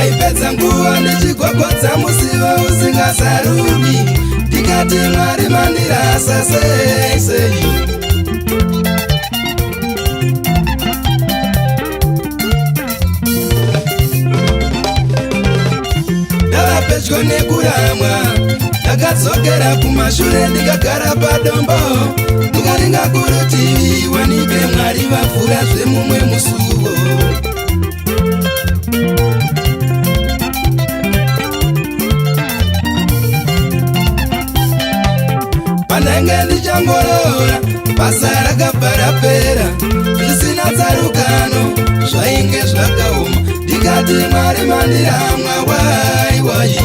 ndaipedza nguva ndichigogotsa musiva usingasarudi ndikati Mwari mandirasa sei sei. Ndava pedyo nekuramwa ndakadzokera kumashure ndikagara padombo ndikaringa kurutivi wanike Mwari vapfura zvemumwe musuvo. Panenge ndichangorora basa rakabva rapera zvisina tsarukano zvainge zvakaoma ndikati Mwari mandiramwa wai wai.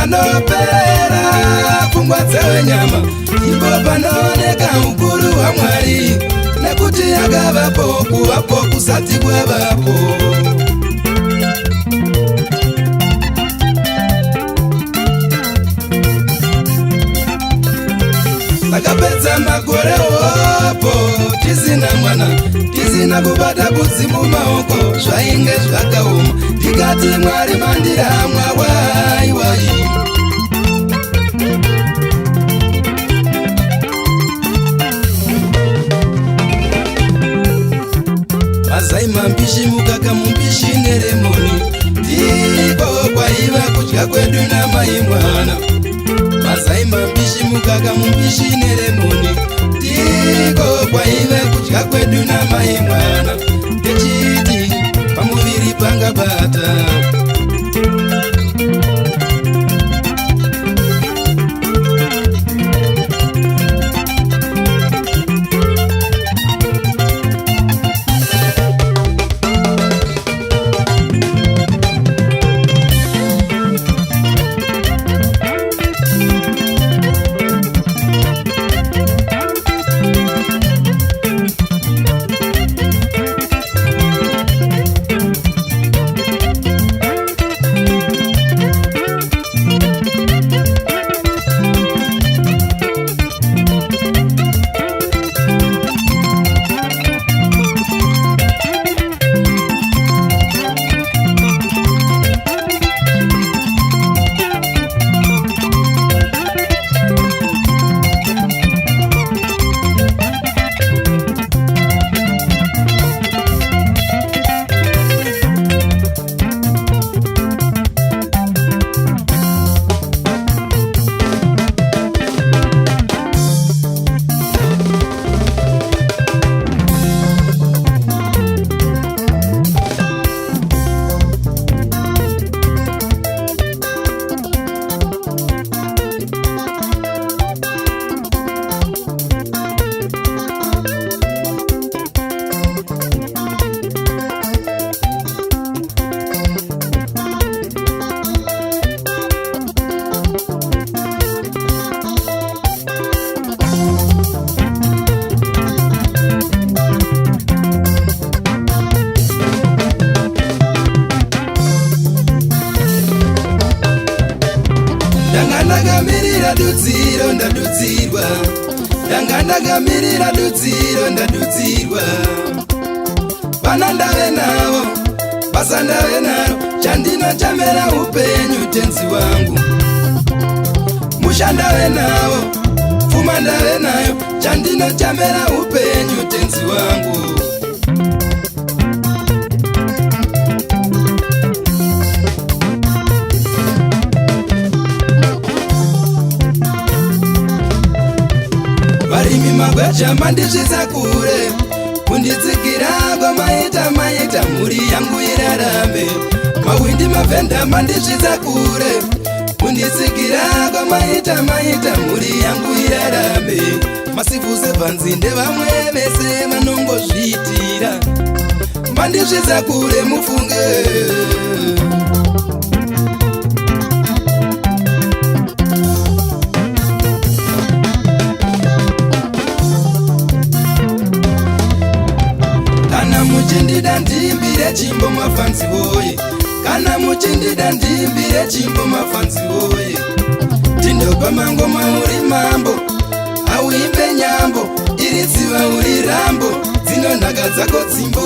Panopera pfungwa dzenyama ndipo panooneka ukuru hwaMwari nekuti akavapo kuvapo kusati kwavapo. Takapedza makore opo tisina mwana tisina kubata kudzimu maoko zvainge zvakaoma ndikati Mwari mandiramwa wai wai. Mazai mambishi mukaka mumbishi neremoni ndiko kwaiva kudya kwedu namai mwana. Mazai mambishi mukaka mumbishi neremoni ndiko kwaiva kudya kwedu namai mwana. Ndechiti pamuviri pangabata dudziro ndadudzirwa ndanga ndakamirira dudziro ndadudzirwa. Vana ndave navo basa ndave naro chandinochamera upenyu tenzi wangu. Musha ndave navo pfuma ndave nayo chandinochamera upenyu tenzi wangu. Varimi magweja mandisvitsa kure kunditsikira kwamaita maita mhuri yangu irarambe. Mawindi mavhenda mandisvitsa kure kunditsikira kwamaita maita mhuri yangu irarambe. Masifu sebvanzinde vamwe vese vanongozviitira mandisvitsa kure mufunge. Muchindida ndimbire chimbo mafanzi woye, kana muchindida ndimbire chimbo mafanzi woye. Tindopa mangoma uri mambo, auimba rambo dzinonhaka dzako dzimbo.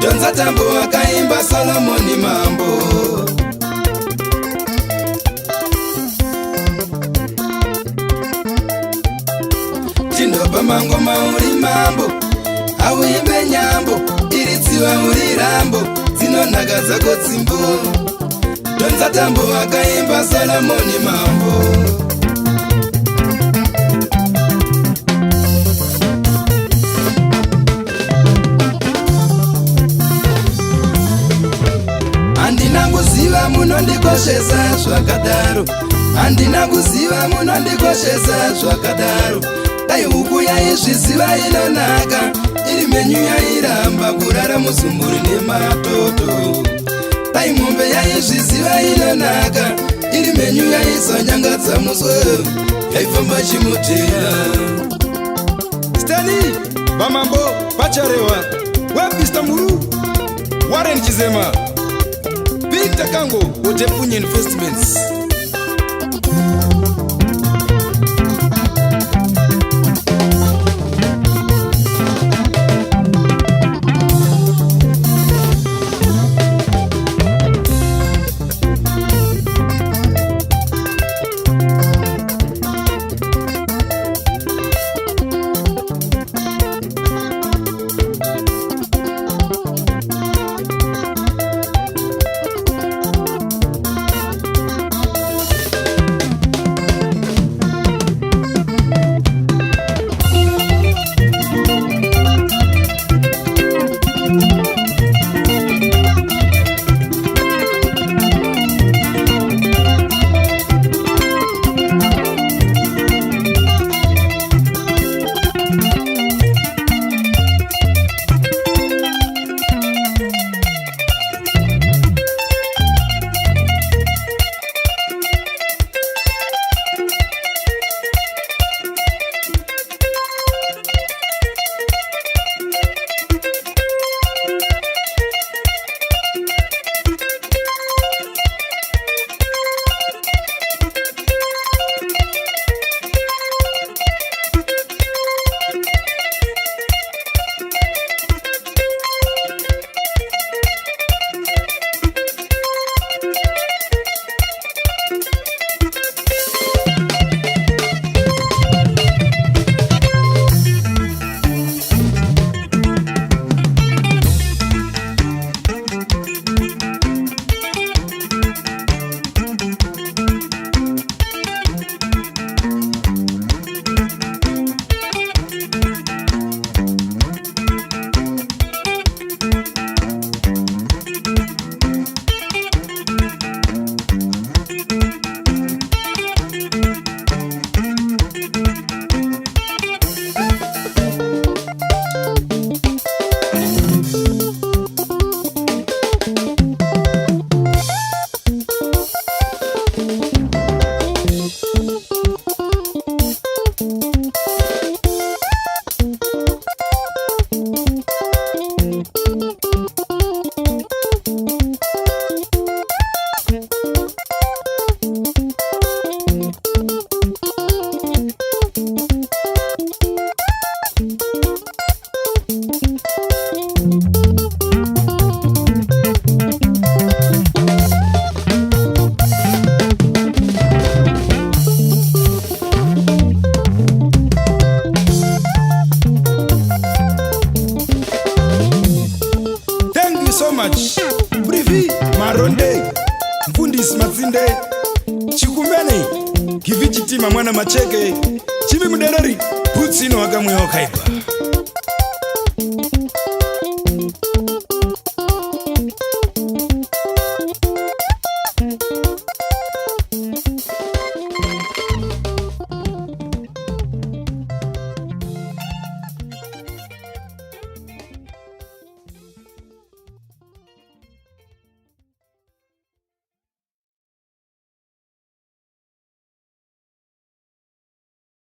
Donza tambo akaimba Solomoni mambo. Tinopa mangoma uri mambo, auimbe nyambo, iri tsiva uri rambo dzinonhaka dzako dzimbo. Donza tambo akaimba Solomoni mambo. Handina kuziva munondikoshesa zvakadaro, handina kuziva munondikoshesa zvakadaro. Dai huku yaizviziva inonaka, iri menyu yairamba kurara muzumburi nematoto. Dai mombe yaizviziva inonaka, iri menyu yaizonyangadza muswe, yaifamba chimutira. Stani vamambo vacharewa wapista muru Warren Chizema Victor Kango Otepunye Investments. Chikumeni Kivichitima mwana Macheke Chivi Mudereri Putsino wakamwe wakaipa.